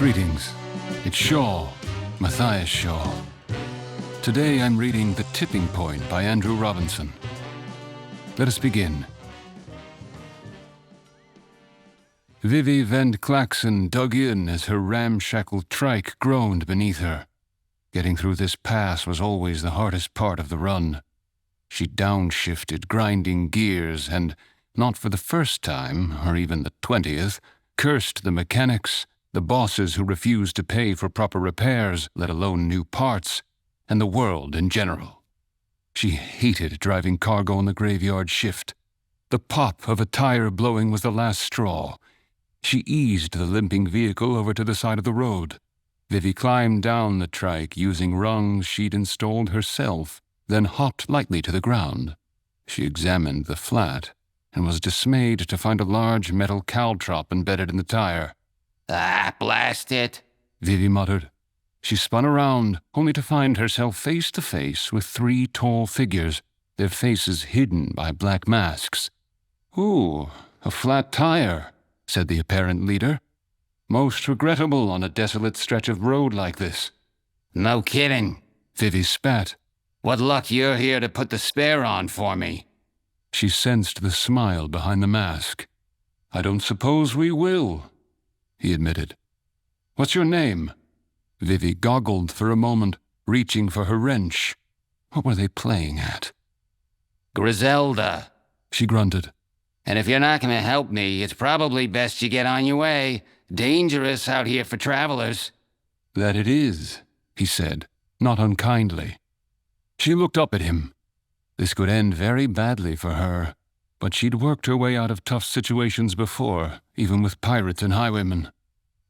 Greetings. It's Shaw, Mathias Shaw. Today I'm reading The Tipping Point by Andrew Robinson. Let us begin. Vivy Van Klaxon dug in as her ramshackle trike groaned beneath her. Getting through this pass was always the hardest part of the run. She downshifted, grinding gears, and, not for the first time, or even the 20th, cursed the mechanics, the bosses who refused to pay for proper repairs, let alone new parts, and the world in general. She hated driving cargo on the graveyard shift. The pop of a tire blowing was the last straw. She eased the limping vehicle over to the side of the road. Vivy climbed down the trike using rungs she'd installed herself, then hopped lightly to the ground. She examined the flat and was dismayed to find a large metal caltrop embedded in the tire. "Ah, blast it," Vivy muttered. She spun around, only to find herself face to face with 3 tall figures, their faces hidden by black masks. "Ooh, a flat tire," said the apparent leader. "Most regrettable on a desolate stretch of road like this." "No kidding," Vivy spat. "What luck you're here to put the spare on for me." She sensed the smile behind the mask. "I don't suppose we will," he admitted. "What's your name?" Vivy goggled for a moment, reaching for her wrench. What were they playing at? "Griselda," she grunted. "And if you're not going to help me, it's probably best you get on your way. Dangerous out here for travelers." "That it is," he said, not unkindly. She looked up at him. This could end very badly for her, but she'd worked her way out of tough situations before, even with pirates and highwaymen.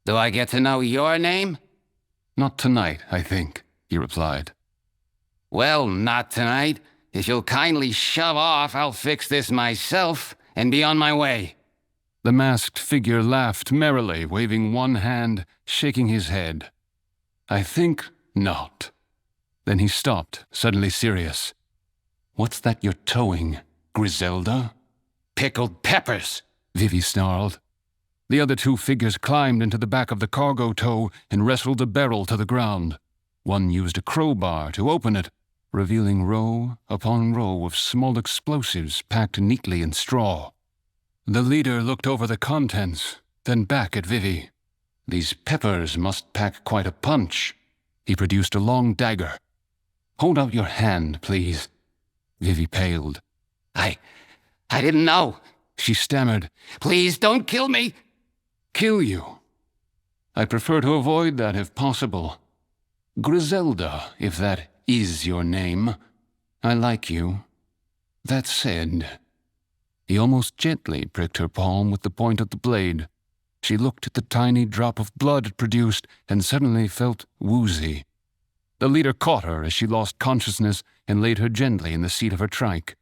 "Do I get to know your name?" "Not tonight, I think," he replied. "Well, not tonight. If you'll kindly shove off, I'll fix this myself and be on my way." The masked figure laughed merrily, waving one hand, shaking his head. "I think not." Then he stopped, suddenly serious. "What's that you're towing, Griselda?" "Pickled peppers," Vivy snarled. The other 2 figures climbed into the back of the cargo tow and wrestled the barrel to the ground. One used a crowbar to open it, revealing row upon row of small explosives packed neatly in straw. The leader looked over the contents, then back at Vivy. "These peppers must pack quite a punch." He produced a long dagger. "Hold out your hand, please." Vivy paled. I didn't know," she stammered. "Please don't kill me." "Kill you? I'd prefer to avoid that if possible. Griselda, if that is your name. I like you. That said..." He almost gently pricked her palm with the point of the blade. She looked at the tiny drop of blood it produced and suddenly felt woozy. The leader caught her as she lost consciousness and laid her gently in the seat of her trike.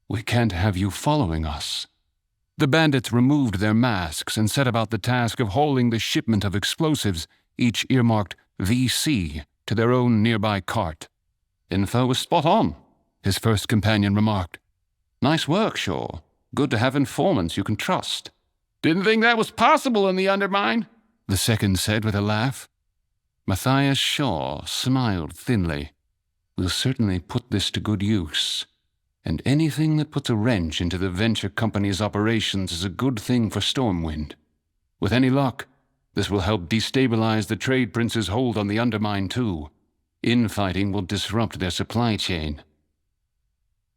"We can't have you following us." The bandits removed their masks and set about the task of hauling the shipment of explosives, each earmarked VC, to their own nearby cart. "Info was spot on," his first companion remarked. "Nice work, Shaw. Good to have informants you can trust." "Didn't think that was possible in the Undermine," the second said with a laugh. Mathias Shaw smiled thinly. "We'll certainly put this to good use. And anything that puts a wrench into the venture company's operations is a good thing for Stormwind. With any luck, this will help destabilize the trade prince's hold on the Undermine too. Infighting will disrupt their supply chain."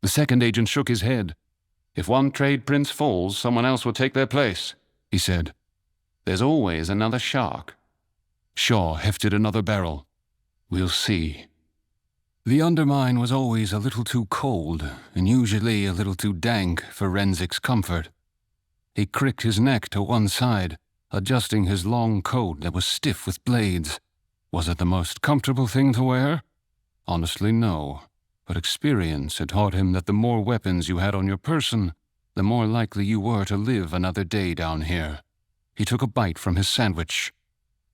The second agent shook his head. "If one trade prince falls, someone else will take their place," he said. "There's always another shark." Shaw hefted another barrel. "We'll see." The Undermine was always a little too cold, and usually a little too dank for Renzik's comfort. He cricked his neck to one side, adjusting his long coat that was stiff with blades. Was it the most comfortable thing to wear? Honestly, no. But experience had taught him that the more weapons you had on your person, the more likely you were to live another day down here. He took a bite from his sandwich.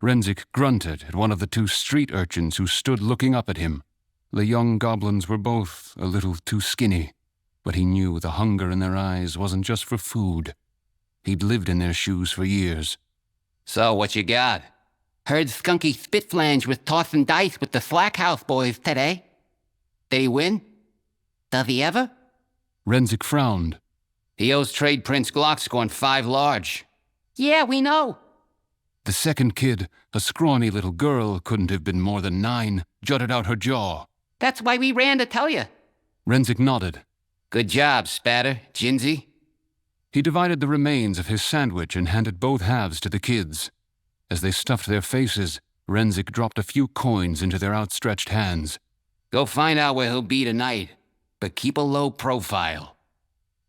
Renzik grunted at one of the 2 street urchins who stood looking up at him. The young goblins were both a little too skinny, but he knew the hunger in their eyes wasn't just for food. He'd lived in their shoes for years. "So what you got?" Heard Skunky Spitflange was tossing dice with the Slackhouse boys today. Did he win? Does he ever? Renzik frowned. He owes Trade Prince Glockscorn 5 large. Yeah, we know. The second kid, a scrawny little girl, couldn't have been more than 9, jutted out her jaw. That's why we ran to tell you. Renzik nodded. Good job, Spatter, Ginsey. He divided the remains of his sandwich and handed both halves to the kids. As they stuffed their faces, Renzik dropped a few coins into their outstretched hands. Go find out where he'll be tonight, but keep a low profile.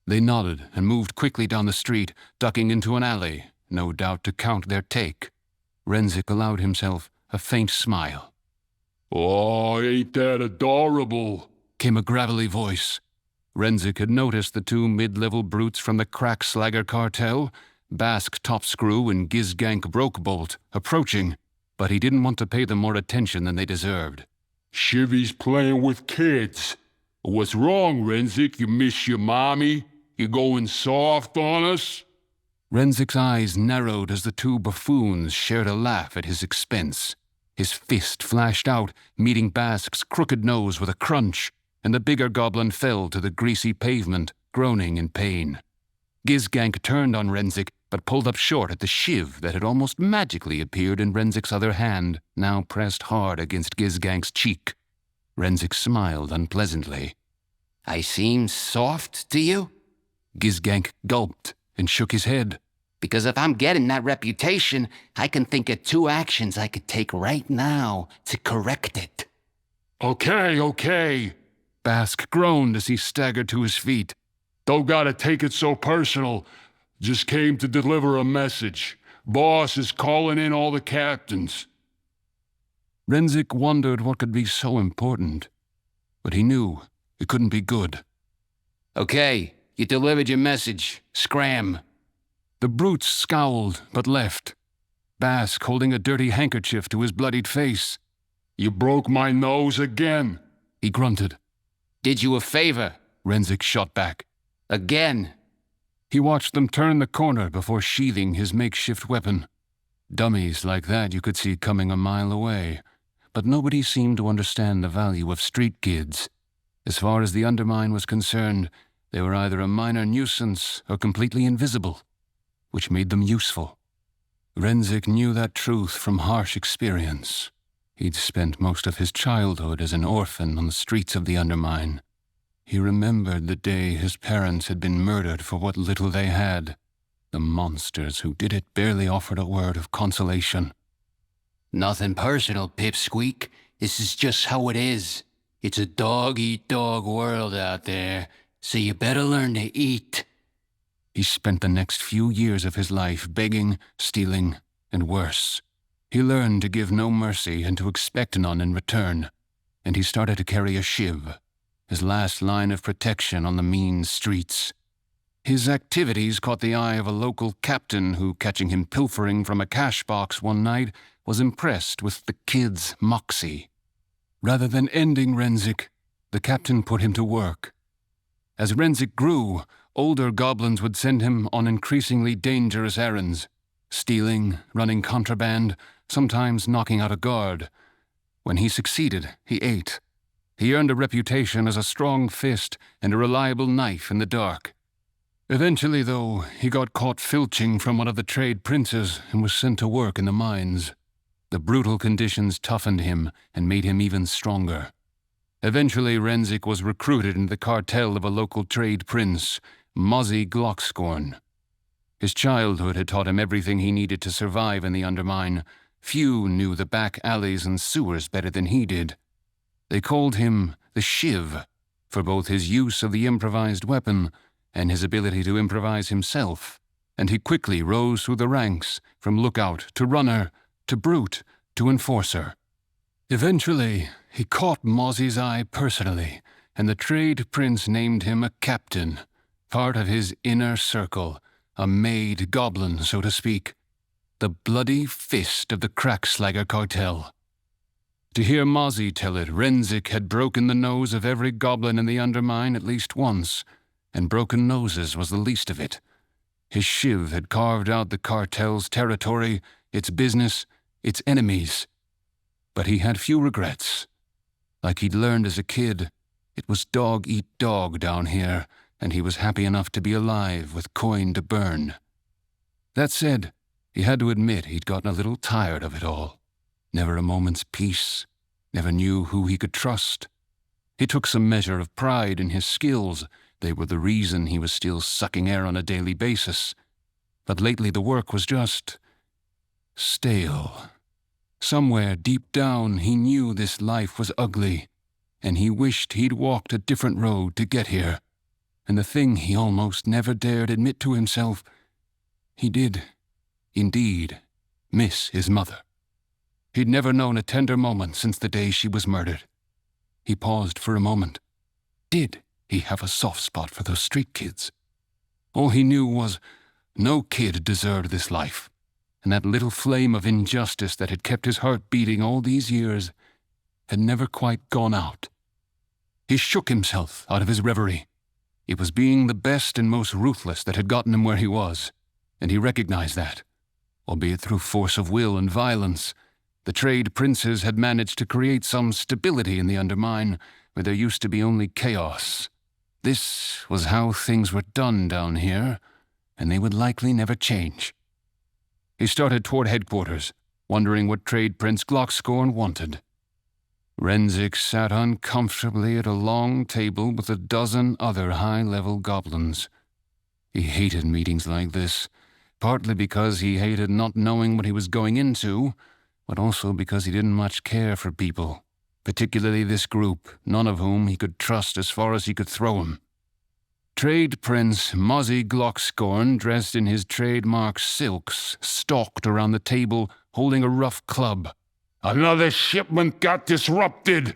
They nodded and moved quickly down the street, ducking into an alley, no doubt to count their take. Renzik allowed himself a faint smile. "Oh, ain't that adorable?" came a gravelly voice. Renzik had noticed the 2 mid-level brutes from the Krackslagger Cartel, Basque Topscrew and Gizgank Brokebolt, approaching, but he didn't want to pay them more attention than they deserved. "Shivy's playing with kids. What's wrong, Renzik? You miss your mommy? You going soft on us?" Renzik's eyes narrowed as the 2 buffoons shared a laugh at his expense. His fist flashed out, meeting Basque's crooked nose with a crunch, and the bigger goblin fell to the greasy pavement, groaning in pain. Gizgank turned on Renzik, but pulled up short at the shiv that had almost magically appeared in Renzik's other hand, now pressed hard against Gizgank's cheek. Renzik smiled unpleasantly. I seem soft to you? Gizgank gulped and shook his head. Because if I'm getting that reputation, I can think of 2 actions I could take right now to correct it. Okay. Basque groaned as he staggered to his feet. Don't gotta take it so personal. Just came to deliver a message. Boss is calling in all the captains. Renzik wondered what could be so important, but he knew it couldn't be good. Okay, you delivered your message. Scram. The brutes scowled, but left. Basque holding a dirty handkerchief to his bloodied face. You broke my nose again, he grunted. Did you a favor, Renzik shot back. Again. He watched them turn the corner before sheathing his makeshift weapon. Dummies like that you could see coming a mile away, but nobody seemed to understand the value of street kids. As far as the Undermine was concerned, they were either a minor nuisance or completely invisible, which made them useful. Renzik knew that truth from harsh experience. He'd spent most of his childhood as an orphan on the streets of the Undermine. He remembered the day his parents had been murdered for what little they had. The monsters who did it barely offered a word of consolation. Nothing personal, Pipsqueak. This is just how it is. It's a dog-eat-dog world out there, so you better learn to eat. He spent the next few years of his life begging, stealing, and worse. He learned to give no mercy and to expect none in return, and he started to carry a shiv, his last line of protection on the mean streets. His activities caught the eye of a local captain who, catching him pilfering from a cash box one night, was impressed with the kid's moxie. Rather than ending Renzik, the captain put him to work. As Renzik grew, older goblins would send him on increasingly dangerous errands, stealing, running contraband, sometimes knocking out a guard. When he succeeded, he ate. He earned a reputation as a strong fist and a reliable knife in the dark. Eventually, though, he got caught filching from one of the trade princes and was sent to work in the mines. The brutal conditions toughened him and made him even stronger. Eventually, Renzik was recruited into the cartel of a local trade prince, Mozzie Glockscorn. His childhood had taught him everything he needed to survive in the Undermine. Few knew the back alleys and sewers better than he did. They called him the Shiv, for both his use of the improvised weapon and his ability to improvise himself, and he quickly rose through the ranks, from lookout to runner, to brute, to enforcer. Eventually, he caught Mozzie's eye personally, and the trade prince named him a captain, part of his inner circle, a made goblin, so to speak, the bloody fist of the Krackslagger Cartel. To hear Mozzie tell it, Renzik had broken the nose of every goblin in the Undermine at least once, and broken noses was the least of it. His shiv had carved out the cartel's territory, its business, its enemies. But he had few regrets. Like he'd learned as a kid, it was dog eat dog down here, and he was happy enough to be alive with coin to burn. That said, he had to admit he'd gotten a little tired of it all. Never a moment's peace, never knew who he could trust. He took some measure of pride in his skills. They were the reason he was still sucking air on a daily basis. But lately the work was just stale. Somewhere deep down he knew this life was ugly, and he wished he'd walked a different road to get here. And the thing he almost never dared admit to himself, he did, indeed, miss his mother. He'd never known a tender moment since the day she was murdered. He paused for a moment. Did he have a soft spot for those street kids? All he knew was no kid deserved this life, and that little flame of injustice that had kept his heart beating all these years had never quite gone out. He shook himself out of his reverie. It was being the best and most ruthless that had gotten him where he was, and he recognized that, albeit through force of will and violence. The trade princes had managed to create some stability in the Undermine, where there used to be only chaos. This was how things were done down here, and they would likely never change. He started toward headquarters, wondering what Trade Prince Glockscorn wanted. Renzik sat uncomfortably at a long table with a dozen other high-level goblins. He hated meetings like this, partly because he hated not knowing what he was going into, but also because he didn't much care for people, particularly this group, none of whom he could trust as far as he could throw him. Trade Prince Mozzie Glockscorn, dressed in his trademark silks, stalked around the table, holding a rough club. Another shipment got disrupted.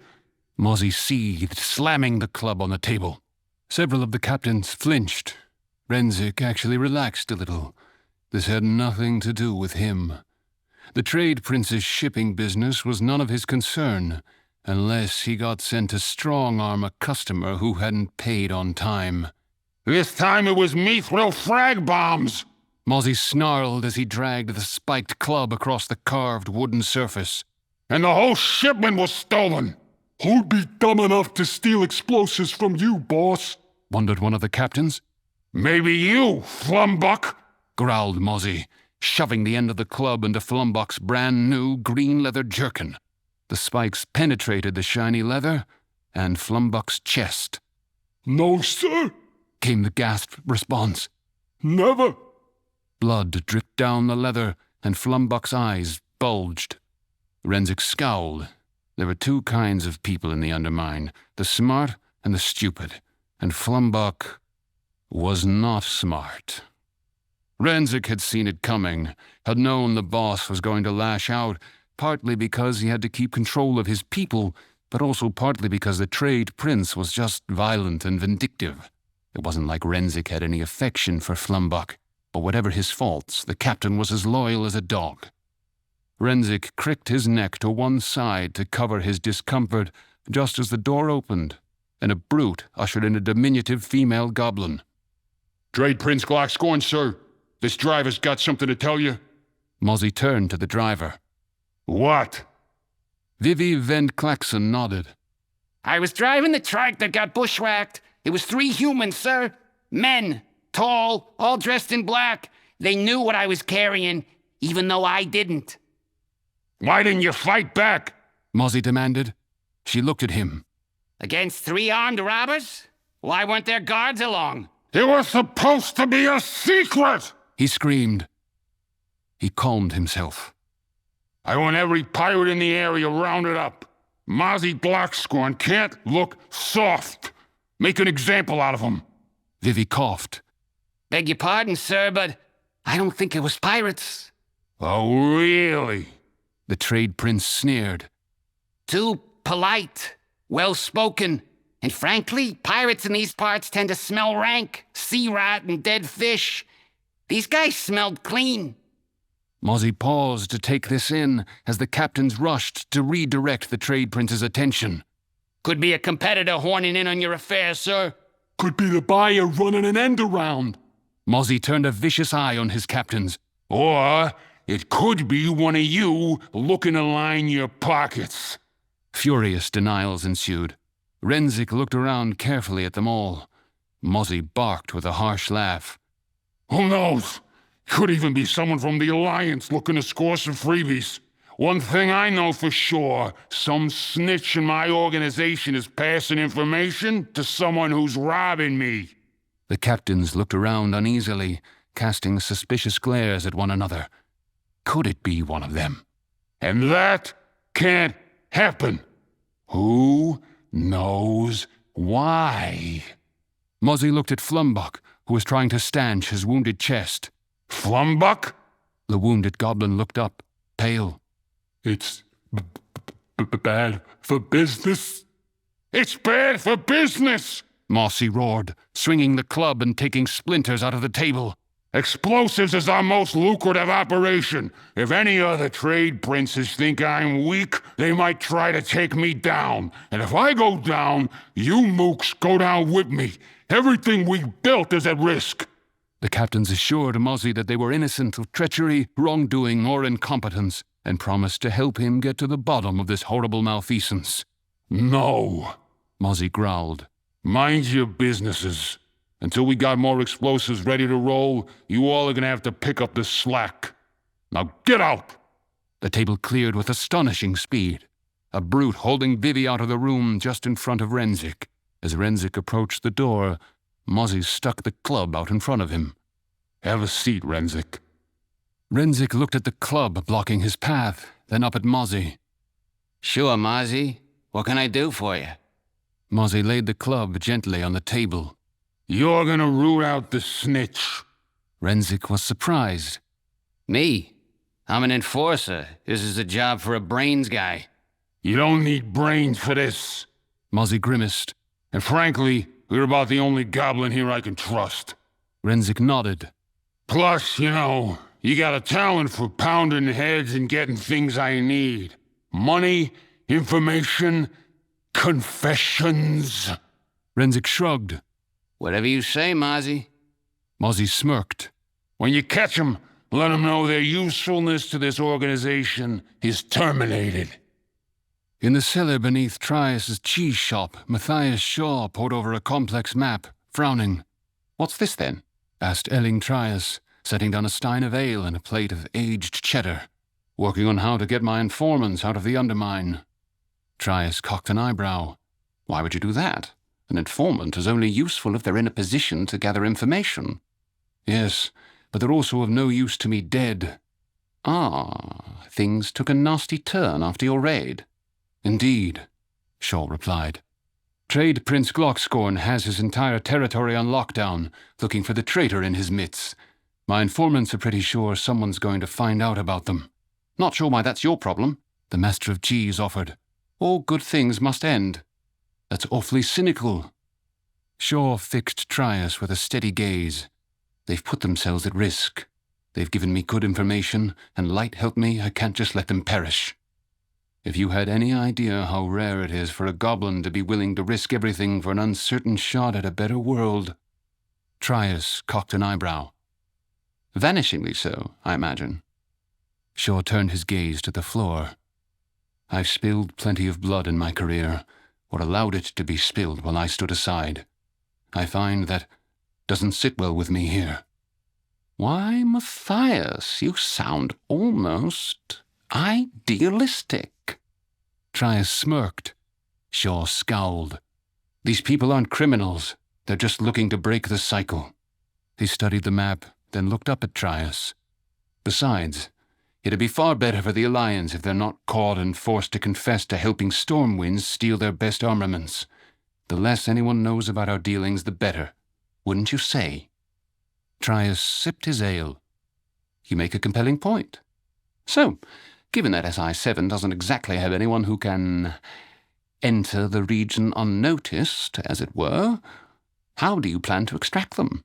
Mozzie seethed, slamming the club on the table. Several of the captains flinched. Renzik actually relaxed a little. This had nothing to do with him. The Trade Prince's shipping business was none of his concern, unless he got sent to strong-arm a customer who hadn't paid on time. This time it was mithril frag bombs. Mozzie snarled as he dragged the spiked club across the carved wooden surface. And the whole shipment was stolen. Who'd be dumb enough to steal explosives from you, boss? Wondered one of the captains. Maybe you, Flumbuck, growled Mozzie, shoving the end of the club into Flumbuck's brand-new green leather jerkin. The spikes penetrated the shiny leather and Flumbuck's chest. No, sir, came the gasped response. Never. Blood dripped down the leather, and Flumbuck's eyes bulged. Renzik scowled. There were two kinds of people in the Undermine, the smart and the stupid, and Flumbuck was not smart. Renzik had seen it coming, had known the boss was going to lash out, partly because he had to keep control of his people, but also partly because the Trade Prince was just violent and vindictive. It wasn't like Renzik had any affection for Flumbuck, but whatever his faults, the captain was as loyal as a dog. Renzik cricked his neck to one side to cover his discomfort just as the door opened, and a brute ushered in a diminutive female goblin. Trade Prince Glockscorn, sir. This driver's got something to tell you. Mozzie turned to the driver. What? Vivy Van Klaxon nodded. I was driving the trike that got bushwhacked. It was 3 humans, sir. Men, tall, all dressed in black. They knew what I was carrying, even though I didn't. Why didn't you fight back? Mozzie demanded. She looked at him. Against 3 armed robbers? Why weren't there guards along? It was supposed to be a secret! He screamed. He calmed himself. I want every pirate in the area rounded up. Mozzie Glockscorn can't look soft. Make an example out of him. Vivy coughed. Beg your pardon, sir, but I don't think it was pirates. Oh, really? The Trade Prince sneered. Too polite, well-spoken, and frankly, pirates in these parts tend to smell rank, sea rot, and dead fish. These guys smelled clean. Mozzie paused to take this in as the captains rushed to redirect the Trade Prince's attention. Could be a competitor horning in on your affairs, sir. Could be the buyer running an end around. Mozzie turned a vicious eye on his captains. Or it could be one of you looking to line your pockets. Furious denials ensued. Renzik looked around carefully at them all. Mozzie barked with a harsh laugh. Who knows? Could even be someone from the Alliance looking to score some freebies. One thing I know for sure, some snitch in my organization is passing information to someone who's robbing me. The captains looked around uneasily, casting suspicious glares at one another. Could it be one of them? And that can't happen. Who knows why? Mozzie looked at Flumbuck, who was trying to stanch his wounded chest. Flumbuck? The wounded goblin looked up, pale. It's bad for business. It's bad for business! Mossy roared, swinging the club and taking splinters out of the table. Explosives is our most lucrative operation. If any other trade princes think I'm weak, they might try to take me down. And if I go down, you mooks go down with me. Everything we built is at risk. The captains assured Mozzie that they were innocent of treachery, wrongdoing, or incompetence, and promised to help him get to the bottom of this horrible malfeasance. No, Mozzie growled. Mind your businesses. Until we got more explosives ready to roll, you all are gonna have to pick up the slack. Now get out! The table cleared with astonishing speed. A brute holding Vivy out of the room just in front of Renzik. As Renzik approached the door, Mozzie stuck the club out in front of him. Have a seat, Renzik. Renzik looked at the club blocking his path, then up at Mozzie. Sure, Mozzie. What can I do for you? Mozzie laid the club gently on the table. You're gonna root out the snitch. Renzik was surprised. Me? I'm an enforcer. This is a job for a brains guy. You don't need brains for this. Mozzie grimaced. And frankly, you're about the only goblin here I can trust. Renzik nodded. Plus, you got a talent for pounding heads and getting things I need. Money, information, confessions. Renzik shrugged. Whatever you say, Mozzie. Mozzie smirked. When you catch 'em, let 'em know their usefulness to this organization is terminated. In the cellar beneath Trias's cheese shop, Mathias Shaw pored over a complex map, frowning. What's this, then? Asked Elling Trias, setting down a stein of ale and a plate of aged cheddar. Working on how to get my informants out of the Undermine. Trias cocked an eyebrow. Why would you do that? An informant is only useful if they're in a position to gather information. Yes, but they're also of no use to me dead. Ah, things took a nasty turn after your raid. Indeed, Shaw replied. Trade Prince Glockscorn has his entire territory on lockdown, looking for the traitor in his midst. My informants are pretty sure someone's going to find out about them. Not sure why that's your problem, the Master of Cheese offered. All good things must end. That's awfully cynical. Shaw fixed Trias with a steady gaze. They've put themselves at risk. They've given me good information, and light help me, I can't just let them perish. If you had any idea how rare it is for a goblin to be willing to risk everything for an uncertain shot at a better world. Trias cocked an eyebrow. Vanishingly so, I imagine. Shaw turned his gaze to the floor. I've spilled plenty of blood in my career, or allowed it to be spilled while I stood aside. I find that doesn't sit well with me here. Why, Mathias, you sound almost idealistic. Trias smirked. Shaw scowled. These people aren't criminals. They're just looking to break the cycle. He studied the map, then looked up at Trias. Besides, it'd be far better for the Alliance if they're not caught and forced to confess to helping Stormwind steal their best armaments. The less anyone knows about our dealings, the better. Wouldn't you say? Trias sipped his ale. You make a compelling point. So, given that SI-7 doesn't exactly have anyone who can enter the region unnoticed, as it were, how do you plan to extract them?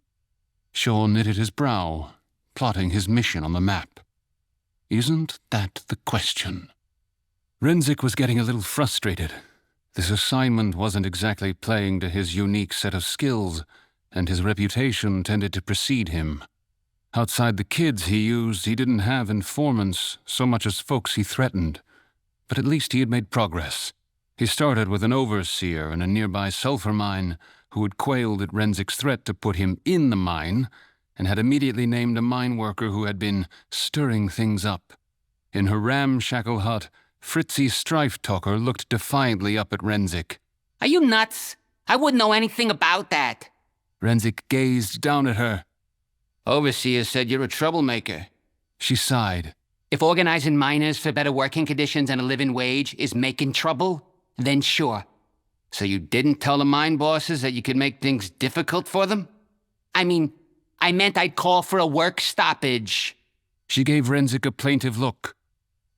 Shaw knitted his brow, plotting his mission on the map. Isn't that the question? Renzik was getting a little frustrated. This assignment wasn't exactly playing to his unique set of skills, and his reputation tended to precede him. Outside the kids he used, he didn't have informants so much as folks he threatened. But at least he had made progress. He started with an overseer in a nearby sulfur mine who had quailed at Renzik's threat to put him in the mine and had immediately named a mine worker who had been stirring things up. In her ramshackle hut, Fritzy Strife-Talker looked defiantly up at Renzik. Are you nuts? I wouldn't know anything about that. Renzik gazed down at her. Overseer said you're a troublemaker. She sighed. If organizing miners for better working conditions and a living wage is making trouble, then sure. So you didn't tell the mine bosses that you could make things difficult for them? I meant I'd call for a work stoppage. She gave Renzik a plaintive look.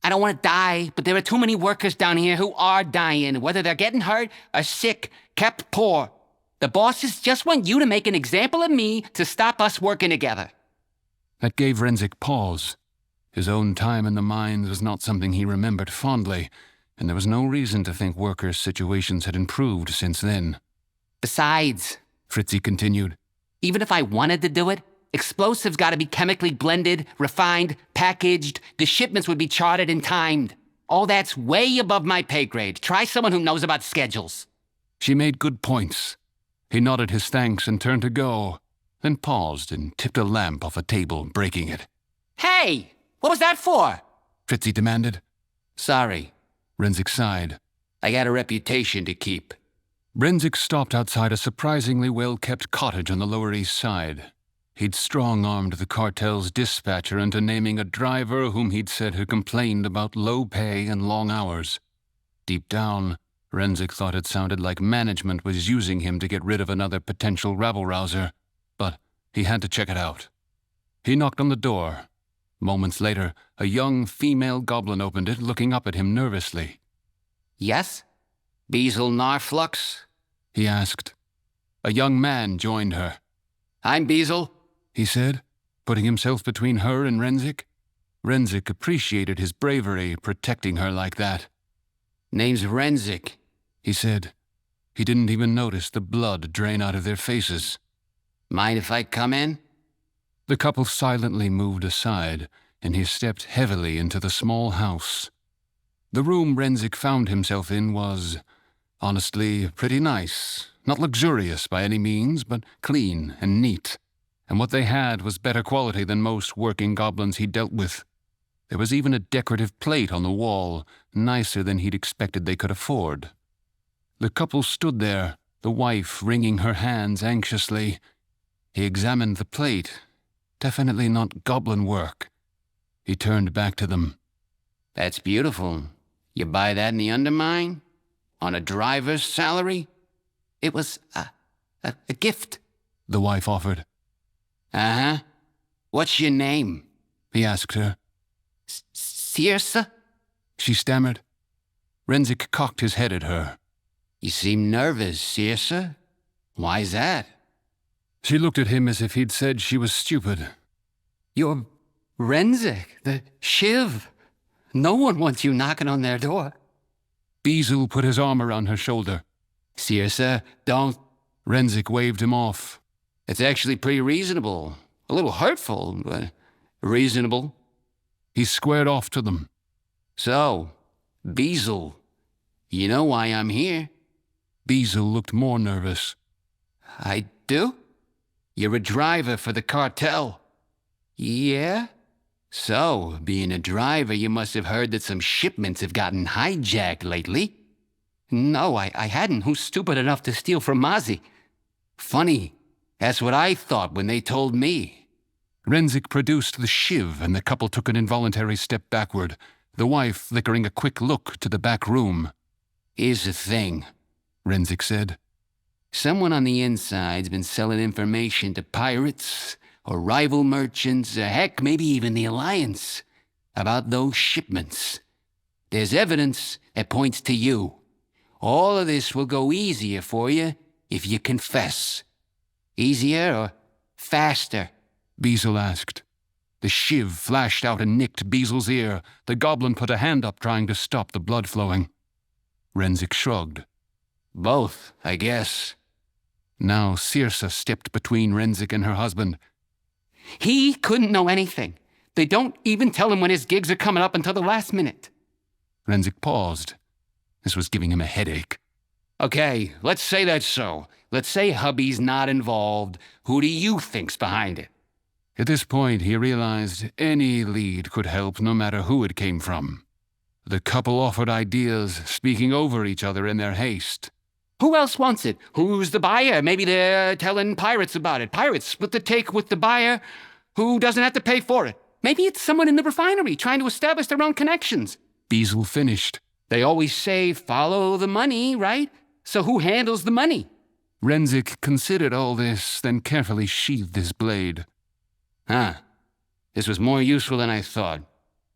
I don't want to die, but there are too many workers down here who are dying, whether they're getting hurt or sick, kept poor. The bosses just want you to make an example of me to stop us working together. That gave Renzik pause. His own time in the mines was not something he remembered fondly, and there was no reason to think workers' situations had improved since then. Besides, Fritzy continued, even if I wanted to do it, explosives gotta be chemically blended, refined, packaged. The shipments would be charted and timed. All that's way above my pay grade. Try someone who knows about schedules. She made good points. He nodded his thanks and turned to go, then paused and tipped a lamp off a table, breaking it. Hey! What was that for? Fritzy demanded. Sorry. Renzik sighed. I got a reputation to keep. Renzik stopped outside a surprisingly well-kept cottage on the Lower East Side. He'd strong-armed the cartel's dispatcher into naming a driver whom he'd said had complained about low pay and long hours. Deep down, Renzik thought it sounded like management was using him to get rid of another potential rabble-rouser, but he had to check it out. He knocked on the door. Moments later, a young female goblin opened it, looking up at him nervously. Yes? Bezel Narflux? He asked. A young man joined her. I'm Bezel, he said, putting himself between her and Renzik. Renzik appreciated his bravery, protecting her like that. Name's Renzik, he said. He didn't even notice the blood drain out of their faces. Mind if I come in? The couple silently moved aside, and he stepped heavily into the small house. The room Renzik found himself in was, honestly, pretty nice. Not luxurious by any means, but clean and neat. And what they had was better quality than most working goblins he dealt with. There was even a decorative plate on the wall, nicer than he'd expected they could afford. The couple stood there, the wife wringing her hands anxiously. He examined the plate. Definitely not goblin work. He turned back to them. That's beautiful. You buy that in the Undermine? On a driver's salary? It was a gift, the wife offered. Uh-huh. What's your name? He asked her. Circe? She stammered. Renzik cocked his head at her. You seem nervous, Circe. Why's that? She looked at him as if he'd said she was stupid. You're Renzik the Shiv. No one wants you knocking on their door. Bezel put his arm around her shoulder. Circe, don't... Renzik waved him off. It's actually pretty reasonable. A little hurtful, but reasonable. He squared off to them. So, Bezel, you know why I'm here? Bezel looked more nervous. I do? You're a driver for the cartel. Yeah? So, being a driver, you must have heard that some shipments have gotten hijacked lately. No, I hadn't. Who's stupid enough to steal from Mozzie? Funny. That's what I thought when they told me. Renzik produced the Shiv, and the couple took an involuntary step backward, the wife flickering a quick look to the back room. Here's the thing, Renzik said. Someone on the inside's been selling information to pirates or rival merchants, or heck, maybe even the Alliance, about those shipments. There's evidence that points to you. All of this will go easier for you if you confess. Easier or faster? Bezel asked. The Shiv flashed out and nicked Bezel's ear. The goblin put a hand up, trying to stop the blood flowing. Renzik shrugged. Both, I guess. Now Circe stepped between Renzik and her husband. He couldn't know anything. They don't even tell him when his gigs are coming up until the last minute. Renzik paused. This was giving him a headache. Okay, let's say that's so. Let's say hubby's not involved. Who do you think's behind it? At this point, he realized any lead could help, no matter who it came from. The couple offered ideas, speaking over each other in their haste. Who else wants it? Who's the buyer? Maybe they're telling pirates about it. Pirates split the take with the buyer who doesn't have to pay for it. Maybe it's someone in the refinery trying to establish their own connections. Beazle finished. They always say follow the money, right? So who handles the money? Renzik considered all this, then carefully sheathed his blade. Huh. This was more useful than I thought.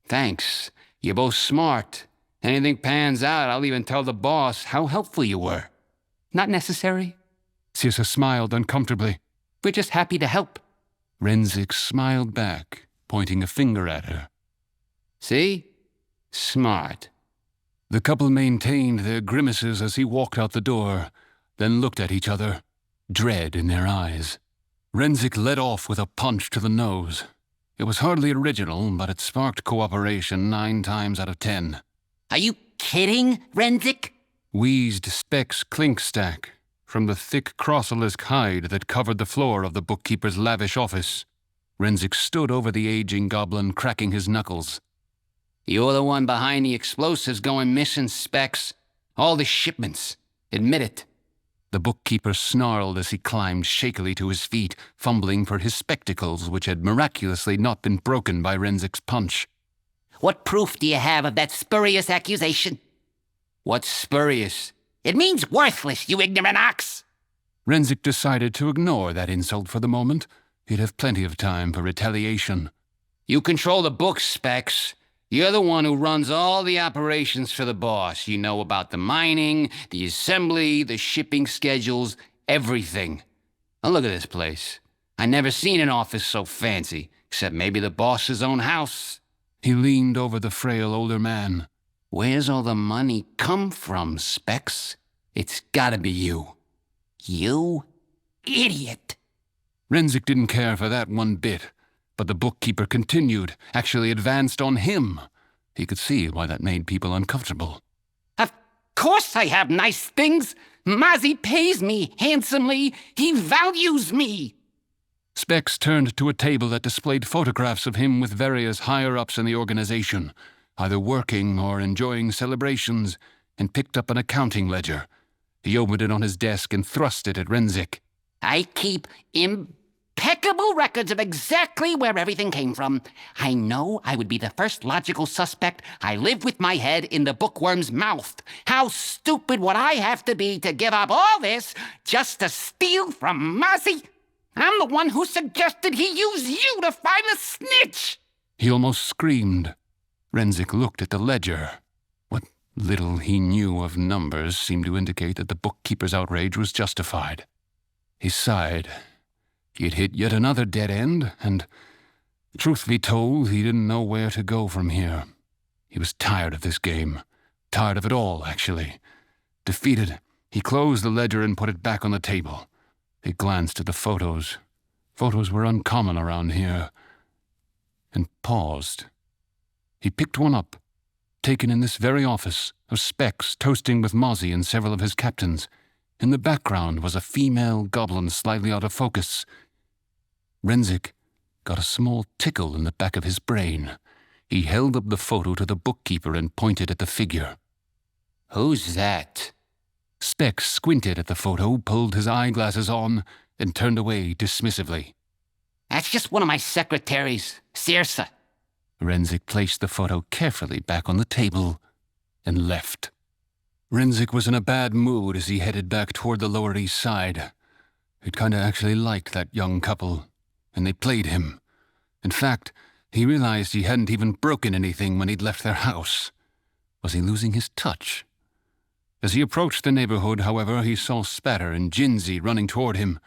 Thanks. You're both smart. Anything pans out, I'll even tell the boss how helpful you were. Not necessary. Circe smiled uncomfortably. We're just happy to help. Renzik smiled back, pointing a finger at her. See? Smart. The couple maintained their grimaces as he walked out the door, then looked at each other, dread in their eyes. Renzik led off with a punch to the nose. It was hardly original, but it sparked cooperation 9 times out of 10. Are you kidding, Renzik? Wheezed Specs Clinkstack from the thick crossolisque hide that covered the floor of the bookkeeper's lavish office. Renzik stood over the aging goblin, cracking his knuckles. You're the one behind the explosives going missing, Specs. All the shipments. Admit it. The bookkeeper snarled as he climbed shakily to his feet, fumbling for his spectacles, which had miraculously not been broken by Renzik's punch. What proof do you have of that spurious accusation? What's spurious? It means worthless, you ignorant ox! Renzik decided to ignore that insult for the moment. He'd have plenty of time for retaliation. You control the books, Specs. You're the one who runs all the operations for the boss. You know about the mining, the assembly, the shipping schedules, everything. Now look at this place. I never seen an office so fancy, except maybe the boss's own house. He leaned over the frail older man. Where's all the money come from, Specs? It's gotta be you. You idiot! Renzik didn't care for that one bit. But the bookkeeper continued, actually advanced on him. He could see why that made people uncomfortable. Of course I have nice things. Mozzie pays me handsomely. He values me. Specs turned to a table that displayed photographs of him with various higher-ups in the organization, either working or enjoying celebrations, and picked up an accounting ledger. He opened it on his desk and thrust it at Renzik. I keep impeccable records of exactly where everything came from. I know I would be the first logical suspect. I live with my head in the bookworm's mouth. How stupid would I have to be to give up all this just to steal from Mozzie? I'm the one who suggested he use you to find a snitch! He almost screamed. Renzik looked at the ledger. What little he knew of numbers seemed to indicate that the bookkeeper's outrage was justified. He sighed. He had hit yet another dead end, and, truth be told, he didn't know where to go from here. He was tired of this game. Tired of it all, actually. Defeated, he closed the ledger and put it back on the table. He glanced at the photos. Photos were uncommon around here. And paused. He picked one up, taken in this very office, of Specs toasting with Mozzie and several of his captains. In the background was a female goblin slightly out of focus. Renzik got a small tickle in the back of his brain. He held up the photo to the bookkeeper and pointed at the figure. Who's that? Specs squinted at the photo, pulled his eyeglasses on, and turned away dismissively. That's just one of my secretaries, Circe. Renzik placed the photo carefully back on the table and left. Renzik was in a bad mood as he headed back toward the Lower East Side. He'd kinda actually liked that young couple, and they played him. In fact, he realized he hadn't even broken anything when he'd left their house. Was he losing his touch? As he approached the neighborhood, however, he saw Spatter and Ginzy running toward him.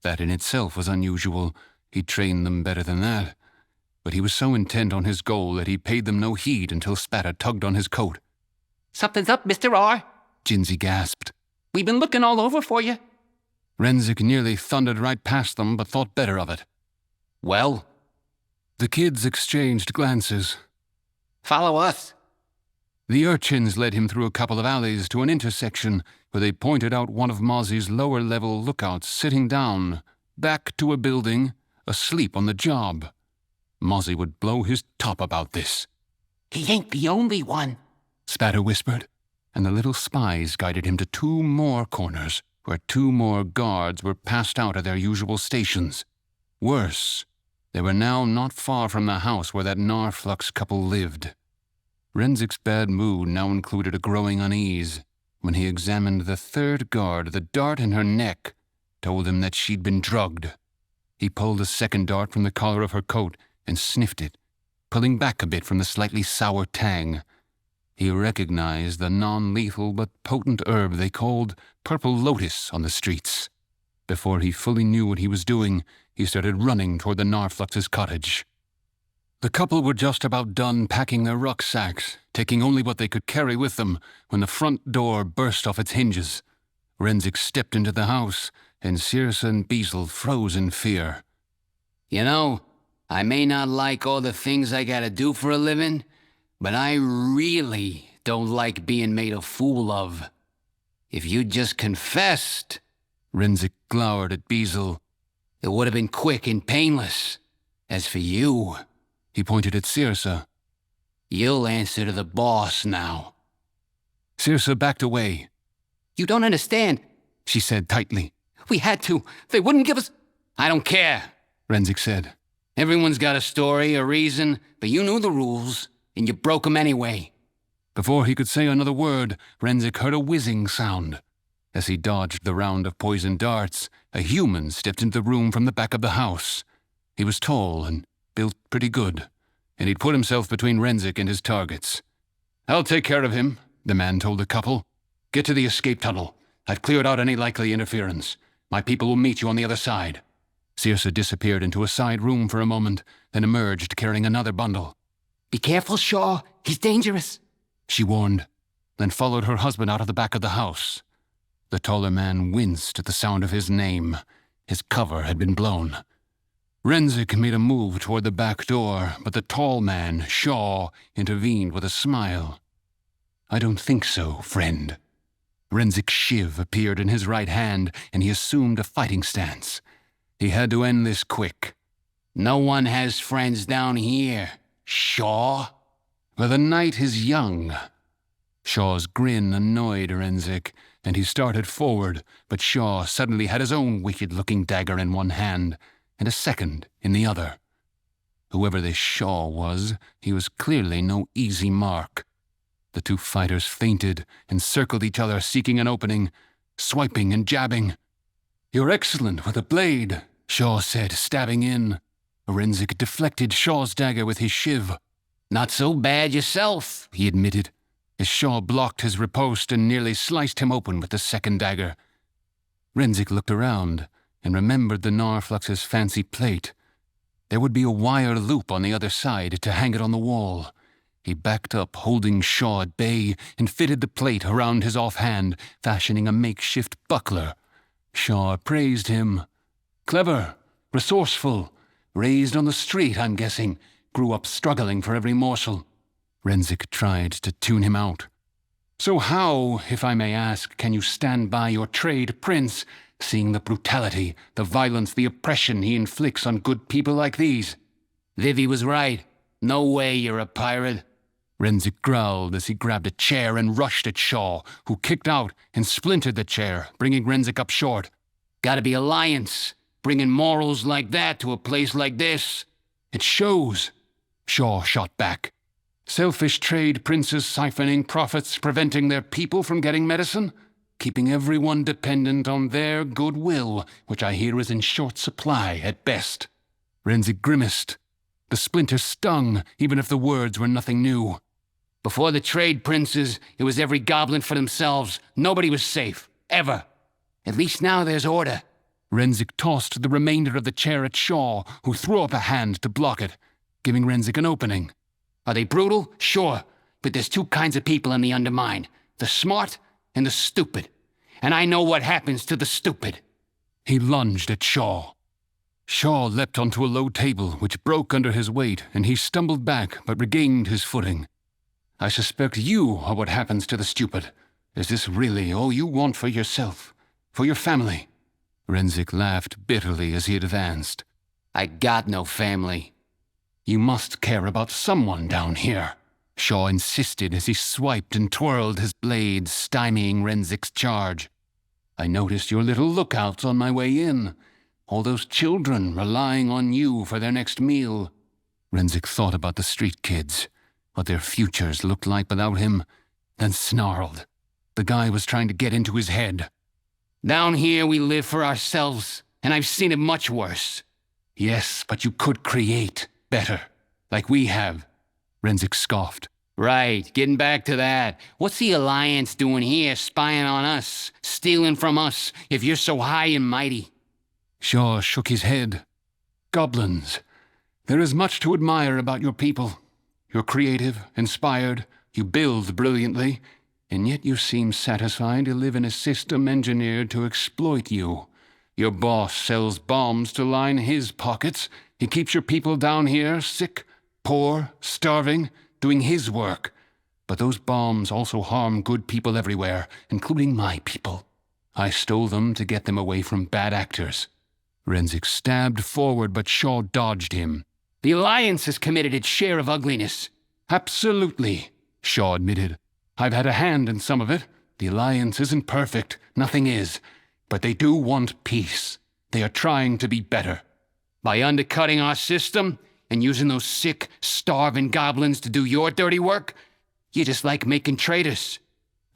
That in itself was unusual. He'd trained them better than that. But he was so intent on his goal that he paid them no heed until Spatter tugged on his coat. Something's up, Mr. R. Ginzy gasped. We've been looking all over for you. Renzik nearly thundered right past them, but thought better of it. Well? The kids exchanged glances. Follow us. The urchins led him through a couple of alleys to an intersection where they pointed out one of Mozzie's lower-level lookouts sitting down, back to a building, asleep on the job. Mozzie would blow his top about this. He ain't the only one, Spatter whispered, and the little spies guided him to 2 more corners where 2 more guards were passed out of their usual stations. Worse, they were now not far from the house where that Narflux couple lived. Renzik's bad mood now included a growing unease. When he examined the 3rd guard, the dart in her neck told him that she'd been drugged. He pulled a 2nd dart from the collar of her coat and sniffed it, pulling back a bit from the slightly sour tang. He recognized the non-lethal but potent herb they called purple lotus on the streets. Before he fully knew what he was doing, he started running toward the Narflux's cottage. The couple were just about done packing their rucksacks, taking only what they could carry with them, when the front door burst off its hinges. Renzik stepped into the house, and Circe and Beazle froze in fear. You know, I may not like all the things I gotta do for a living, but I really don't like being made a fool of. If you'd just confessed, Renzik glowered at Beazle. It would have been quick and painless. As for you, he pointed at Circe. You'll answer to the boss now. Circe backed away. You don't understand, she said tightly. We had to. They wouldn't give us... I don't care, Renzik said. Everyone's got a story, a reason, but you knew the rules, and you broke them anyway. Before he could say another word, Renzik heard a whizzing sound. As he dodged the round of poisoned darts, a human stepped into the room from the back of the house. He was tall and built pretty good, and he'd put himself between Renzik and his targets. "I'll take care of him," the man told the couple. "Get to the escape tunnel. I've cleared out any likely interference. My people will meet you on the other side." Circe disappeared into a side room for a moment, then emerged carrying another bundle. Be careful, Shaw. He's dangerous, she warned, then followed her husband out of the back of the house. The taller man winced at the sound of his name. His cover had been blown. Renzik made a move toward the back door, but the tall man, Shaw, intervened with a smile. "I don't think so, friend." Renzik's shiv appeared in his right hand, and he assumed a fighting stance. He had to end this quick. "No one has friends down here, Shaw." "Well, the night is young." Shaw's grin annoyed Renzik, and he started forward, but Shaw suddenly had his own wicked-looking dagger in one hand, and a second in the other. Whoever this Shaw was, he was clearly no easy mark. The 2 fighters feinted and circled each other, seeking an opening, swiping and jabbing. "You're excellent with a blade," Shaw said, stabbing in. Renzik deflected Shaw's dagger with his shiv. "Not so bad yourself," he admitted, as Shaw blocked his riposte and nearly sliced him open with the second dagger. Renzik looked around and remembered the Narflux's fancy plate. There would be a wire loop on the other side to hang it on the wall. He backed up, holding Shaw at bay, and fitted the plate around his offhand, fashioning a makeshift buckler. Shaw praised him. "Clever, resourceful, raised on the street, I'm guessing, grew up struggling for every morsel." Renzik tried to tune him out. "So how, if I may ask, can you stand by your trade prince, seeing the brutality, the violence, the oppression he inflicts on good people like these?" "Vivy was right. No way you're a pirate." Renzik growled as he grabbed a chair and rushed at Shaw, who kicked out and splintered the chair, bringing Renzik up short. "Gotta be Alliance, bringing morals like that to a place like this." "It shows," Shaw shot back. "Selfish trade princes siphoning profits, preventing their people from getting medicine, keeping everyone dependent on their goodwill, which I hear is in short supply at best." Renzik grimaced. The splinter stung, even if the words were nothing new. "Before the trade princes, it was every goblin for themselves. Nobody was safe, ever. At least now there's order." Renzik tossed the remainder of the chair at Shaw, who threw up a hand to block it, giving Renzik an opening. "Are they brutal? Sure. But there's 2 kinds of people in the Undermine. The smart and the stupid. And I know what happens to the stupid." He lunged at Shaw. Shaw leapt onto a low table, which broke under his weight, and he stumbled back, but regained his footing. I suspect you are what happens to the stupid. Is this really all you want for yourself? For your family? Renzik laughed bitterly as he advanced. I got no family. You must care about someone down here, Shaw insisted as he swiped and twirled his blade, stymieing Renzik's charge. I noticed your little lookouts on my way in. All those children relying on you for their next meal. Renzik thought about the street kids, what their futures looked like without him, then snarled. The guy was trying to get into his head. Down here we live for ourselves, and I've seen it much worse. Yes, but you could create better, like we have, Renzik scoffed. Right, getting back to that. What's the Alliance doing here, spying on us, stealing from us, if you're so high and mighty? Shaw shook his head. Goblins. There is much to admire about your people. You're creative, inspired, you build brilliantly, and yet you seem satisfied to live in a system engineered to exploit you. Your boss sells bombs to line his pockets. He keeps your people down here, sick, poor, starving, doing his work. But those bombs also harm good people everywhere, including my people. I stole them to get them away from bad actors. Renzik stabbed forward, but Shaw dodged him. The Alliance has committed its share of ugliness. Absolutely, Shaw admitted. I've had a hand in some of it. The Alliance isn't perfect, nothing is. But they do want peace. They are trying to be better. By undercutting our system and using those sick, starving goblins to do your dirty work, you just like making traitors.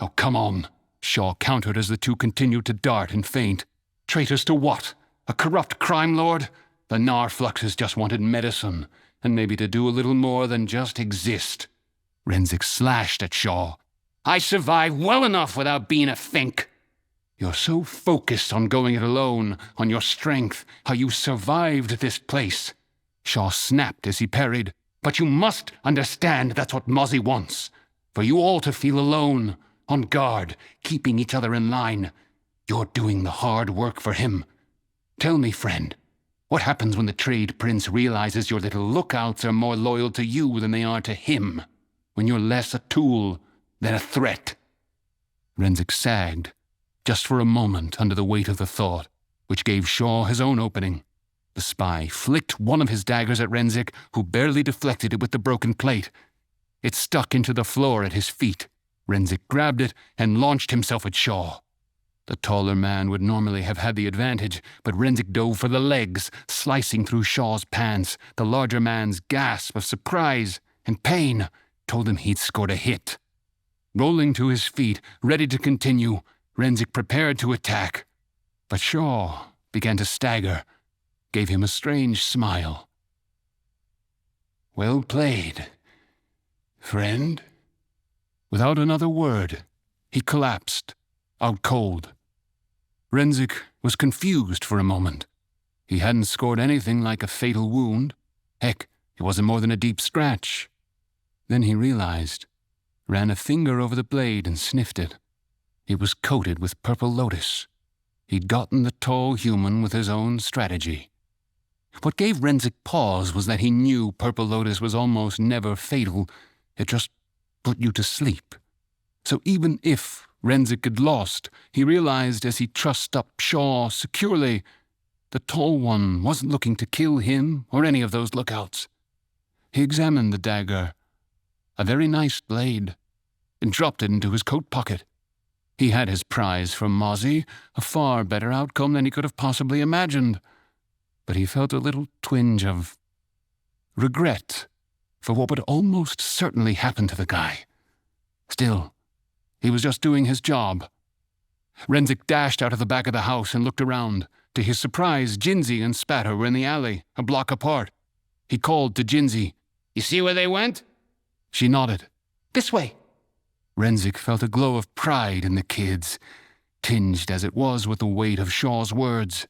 Oh, come on, Shaw countered as the two continued to dart and feint. Traitors to what? A corrupt crime lord? The Narfluxes just wanted medicine, and maybe to do a little more than just exist. Renzik slashed at Shaw. I survived well enough without being a fink. You're so focused on going it alone, on your strength, how you survived this place. Shaw snapped as he parried. But you must understand that's what Mozzie wants. For you all to feel alone, on guard, keeping each other in line. You're doing the hard work for him. Tell me, friend, what happens when the trade prince realizes your little lookouts are more loyal to you than they are to him? When you're less a tool than a threat? Renzik sagged, just for a moment under the weight of the thought, which gave Shaw his own opening. The spy flicked one of his daggers at Renzik, who barely deflected it with the broken plate. It stuck into the floor at his feet. Renzik grabbed it and launched himself at Shaw. The taller man would normally have had the advantage, but Renzik dove for the legs, slicing through Shaw's pants. The larger man's gasp of surprise and pain told him he'd scored a hit. Rolling to his feet, ready to continue, Renzik prepared to attack. But Shaw began to stagger, gave him a strange smile. Well played, friend. Without another word, he collapsed, out cold. Renzik was confused for a moment. He hadn't scored anything like a fatal wound. Heck, it wasn't more than a deep scratch. Then he realized, ran a finger over the blade and sniffed it. It was coated with purple lotus. He'd gotten the tall human with his own strategy. What gave Renzik pause was that he knew purple lotus was almost never fatal. It just put you to sleep. So even if Renzik had lost, he realized as he trussed up Shaw securely, the tall one wasn't looking to kill him or any of those lookouts. He examined the dagger, a very nice blade, and dropped it into his coat pocket. He had his prize from Mozzie, a far better outcome than he could have possibly imagined. But he felt a little twinge of regret for what would almost certainly happen to the guy. Still, he was just doing his job. Renzik dashed out of the back of the house and looked around. To his surprise, Jinzi and Spatter were in the alley, a block apart. He called to Jinzi. You see where they went? She nodded. This way. Renzik felt a glow of pride in the kids, tinged as it was with the weight of Shaw's words.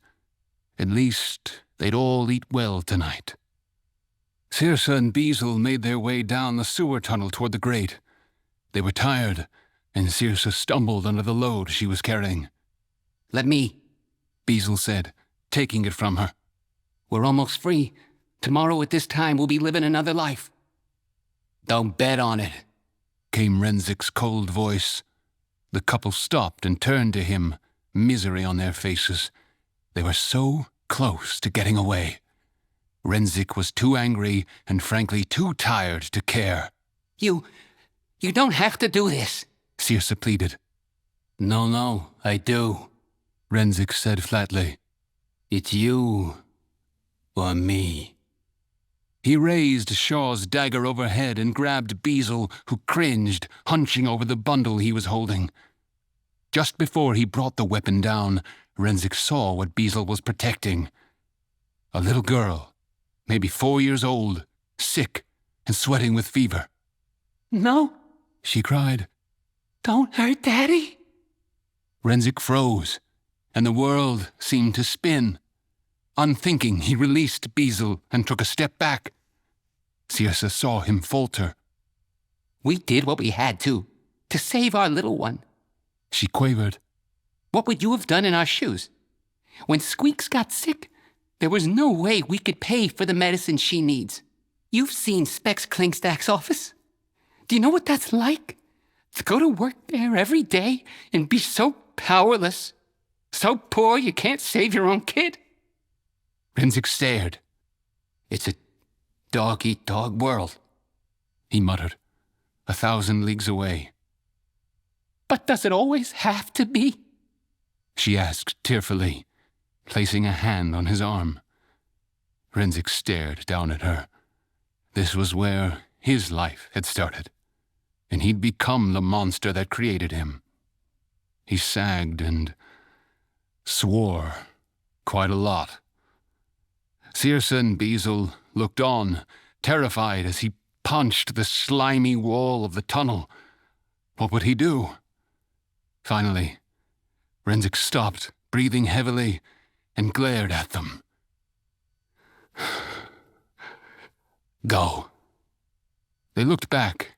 At least they'd all eat well tonight. Circe and Bezel made their way down the sewer tunnel toward the grate. They were tired, and Circe stumbled under the load she was carrying. Let me, Bezel said, taking it from her. We're almost free. Tomorrow at this time, we'll be living another life. Don't bet on it, came Renzik's cold voice. The couple stopped and turned to him, misery on their faces. They were so close to getting away. Renzik was too angry and frankly too tired to care. You don't have to do this, Circe pleaded. No, I do, Renzik said flatly. It's you or me. He raised Shaw's dagger overhead and grabbed Beazle, who cringed, hunching over the bundle he was holding. Just before he brought the weapon down, Renzik saw what Beazle was protecting. A little girl, maybe 4 years old, sick and sweating with fever. No, she cried. Don't hurt Daddy. Renzik froze, and the world seemed to spin. Unthinking, he released Beazle and took a step back. Circe saw him falter. We did what we had to save our little one, she quavered. What would you have done in our shoes? When Squeaks got sick, there was no way we could pay for the medicine she needs. You've seen Specs Klinkstack's office. Do you know what that's like? To go to work there every day and be so powerless, so poor you can't save your own kid. Renzik stared. It's a dog-eat-dog world, he muttered, 1,000 leagues away. But does it always have to be? She asked tearfully, placing a hand on his arm. Renzik stared down at her. This was where his life had started, and he'd become the monster that created him. He sagged and swore quite a lot. Circe and Beazle looked on, terrified as he punched the slimy wall of the tunnel. What would he do? Finally, Renzik stopped, breathing heavily, and glared at them. Go. They looked back,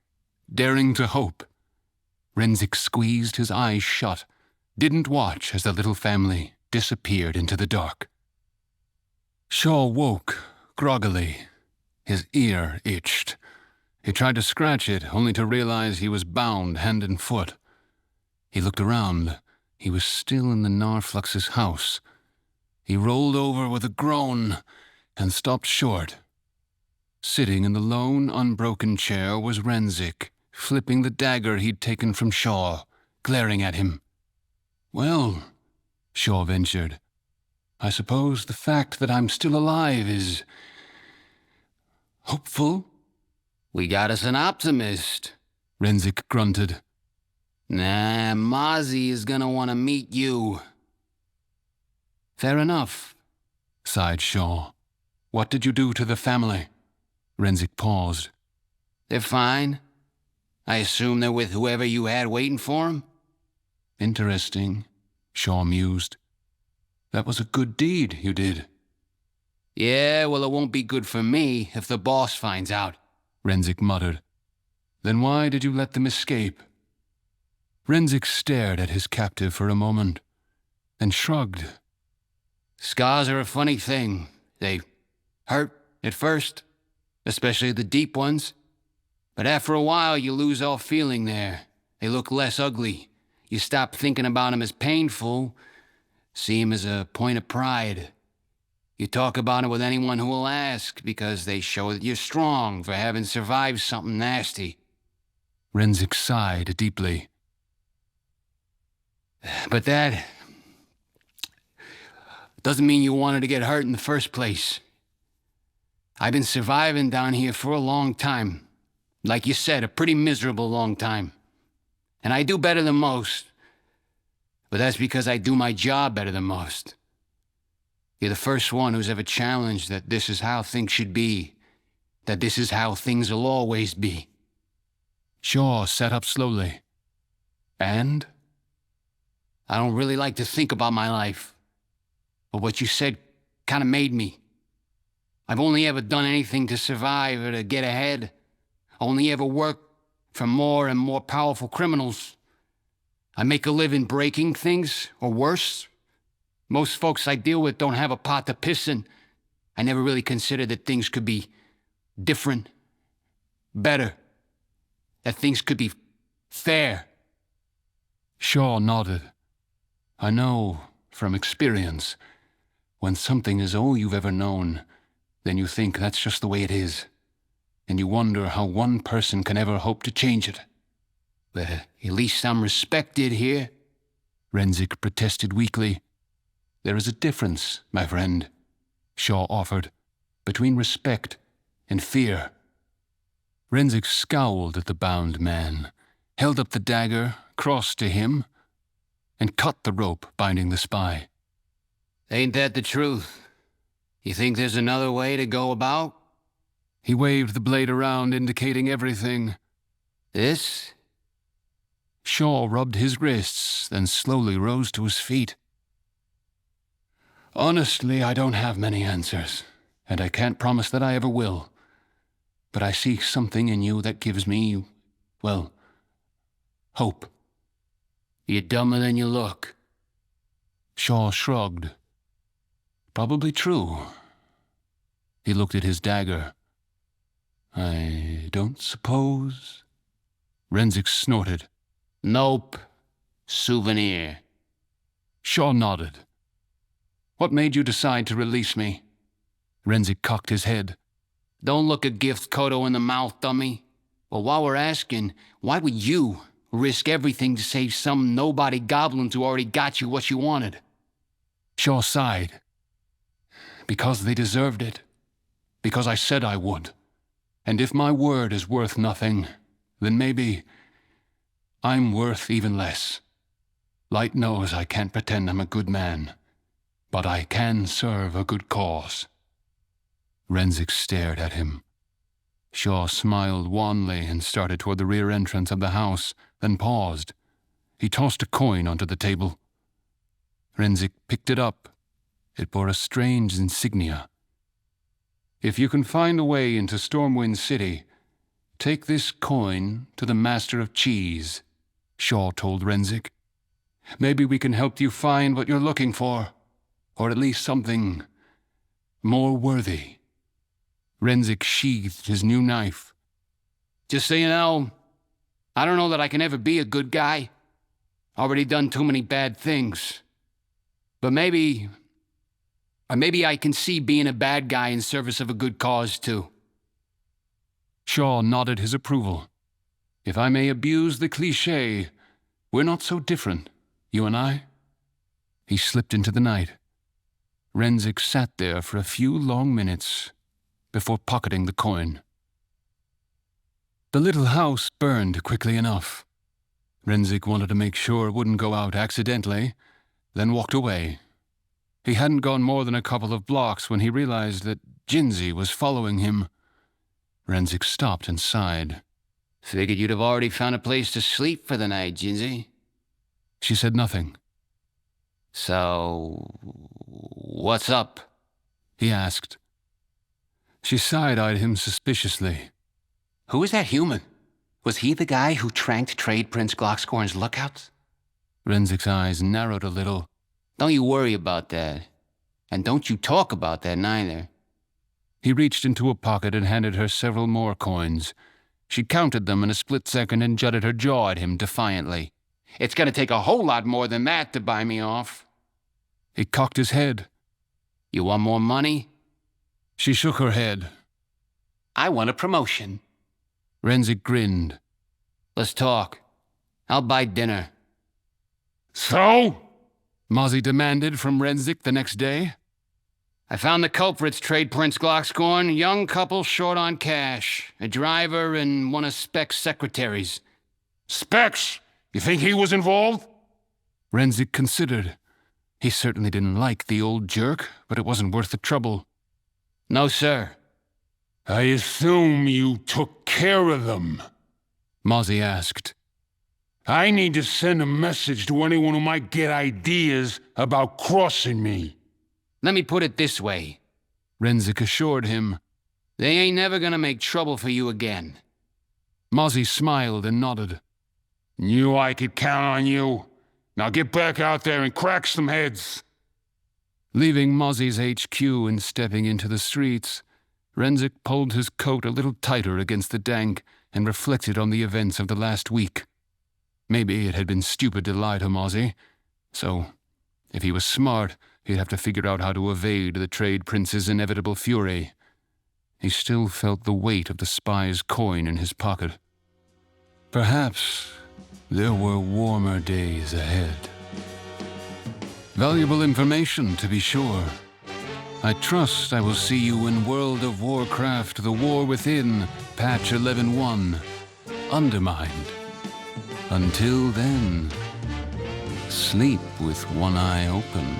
daring to hope. Renzik squeezed his eyes shut, didn't watch as the little family disappeared into the dark. Shaw woke, groggily. His ear itched. He tried to scratch it, only to realize he was bound hand and foot. He looked around. He was still in the Narflux's house. He rolled over with a groan and stopped short. Sitting in the lone, unbroken chair was Renzik, flipping the dagger he'd taken from Shaw, glaring at him. Well, Shaw ventured, I suppose the fact that I'm still alive is hopeful. We got us an optimist, Renzik grunted. Nah, Mozzie is gonna want to meet you. Fair enough, sighed Shaw. What did you do to the family? Renzik paused. They're fine. I assume they're with whoever you had waiting for them? Interesting, Shaw mused. That was a good deed you did. Yeah, well, it won't be good for me if the boss finds out, Renzik muttered. Then why did you let them escape? Renzik stared at his captive for a moment, then shrugged. Scars are a funny thing. They hurt at first, especially the deep ones. But after a while, you lose all feeling there. They look less ugly. You stop thinking about them as painful, see them as a point of pride. You talk about it with anyone who will ask, because they show that you're strong for having survived something nasty. Renzik sighed deeply. But that doesn't mean you wanted to get hurt in the first place. I've been surviving down here for a long time. Like you said, a pretty miserable long time. And I do better than most. But that's because I do my job better than most. You're the first one who's ever challenged that this is how things should be, that this is how things will always be. Shaw sat up slowly. And? I don't really like to think about my life. But what you said kind of made me. I've only ever done anything to survive or to get ahead. Only ever worked for more and more powerful criminals. I make a living breaking things, or worse. Most folks I deal with don't have a pot to piss in. I never really considered that things could be different, better, that things could be fair. Shaw nodded. I know, from experience, when something is all you've ever known, then you think that's just the way it is, and you wonder how one person can ever hope to change it. But at least I'm respected here. Renzik protested weakly. There is a difference, my friend, Shaw offered, between respect and fear. Renzik scowled at the bound man, held up the dagger, crossed to him, and cut the rope binding the spy. Ain't that the truth? You think there's another way to go about? He waved the blade around, indicating everything. This? Shaw rubbed his wrists, then slowly rose to his feet. Honestly, I don't have many answers, and I can't promise that I ever will. But I see something in you that gives me, well, hope. You're dumber than you look. Shaw shrugged. Probably true. He looked at his dagger. I don't suppose... Renzik snorted. Nope. Souvenir. Shaw nodded. What made you decide to release me? Renzik cocked his head. Don't look a gift Kodo in the mouth, dummy. Well, while we're asking, why would you risk everything to save some nobody goblins who already got you what you wanted? Shaw sighed. Because they deserved it. Because I said I would. And if my word is worth nothing, then maybe I'm worth even less. Light knows I can't pretend I'm a good man, but I can serve a good cause. Renzik stared at him. Shaw smiled wanly and started toward the rear entrance of the house, then paused. He tossed a coin onto the table. Renzik picked it up. It bore a strange insignia. If you can find a way into Stormwind City, take this coin to the Master of Cheese, Shaw told Renzik. Maybe we can help you find what you're looking for, or at least something more worthy. Renzik sheathed his new knife. Just so you know, I don't know that I can ever be a good guy. Already done too many bad things. But maybe I can see being a bad guy in service of a good cause, too. Shaw nodded his approval. If I may abuse the cliché, we're not so different, you and I. He slipped into the night. Renzik sat there for a few long minutes before pocketing the coin. The little house burned quickly enough. Renzik wanted to make sure it wouldn't go out accidentally, then walked away. He hadn't gone more than a couple of blocks when he realized that Jinzi was following him. Renzik stopped and sighed. Figured you'd have already found a place to sleep for the night, Jinzi. She said nothing. So, what's up? He asked. She side-eyed him suspiciously. Who is that human? Was he the guy who tranked Trade Prince Glockscorn's lookouts? Renzik's eyes narrowed a little. Don't you worry about that. And don't you talk about that neither. He reached into a pocket and handed her several more coins. She counted them in a split second and jutted her jaw at him defiantly. It's gonna take a whole lot more than that to buy me off. He cocked his head. You want more money? She shook her head. I want a promotion. Renzik grinned. Let's talk. I'll buy dinner. So? Mozzie demanded from Renzik the next day. I found the culprits, Trade Prince Glockscorn. Young couple short on cash. A driver and one of Speck's secretaries. Specs? You think he was involved? Renzik considered. He certainly didn't like the old jerk, but it wasn't worth the trouble. No, sir. I assume you took care of them. Mozzie asked. I need to send a message to anyone who might get ideas about crossing me. Let me put it this way. Renzik assured him. They ain't never gonna make trouble for you again. Mozzie smiled and nodded. Knew I could count on you. Now get back out there and crack some heads. Leaving Mozzie's HQ and stepping into the streets, Renzik pulled his coat a little tighter against the dank and reflected on the events of the last week. Maybe it had been stupid to lie to Mozzie, so if he was smart, he'd have to figure out how to evade the trade prince's inevitable fury. He still felt the weight of the spy's coin in his pocket. Perhaps there were warmer days ahead. Valuable information, to be sure. I trust I will see you in World of Warcraft: The War Within, Patch 11.1, Undermined. Until then, sleep with one eye open.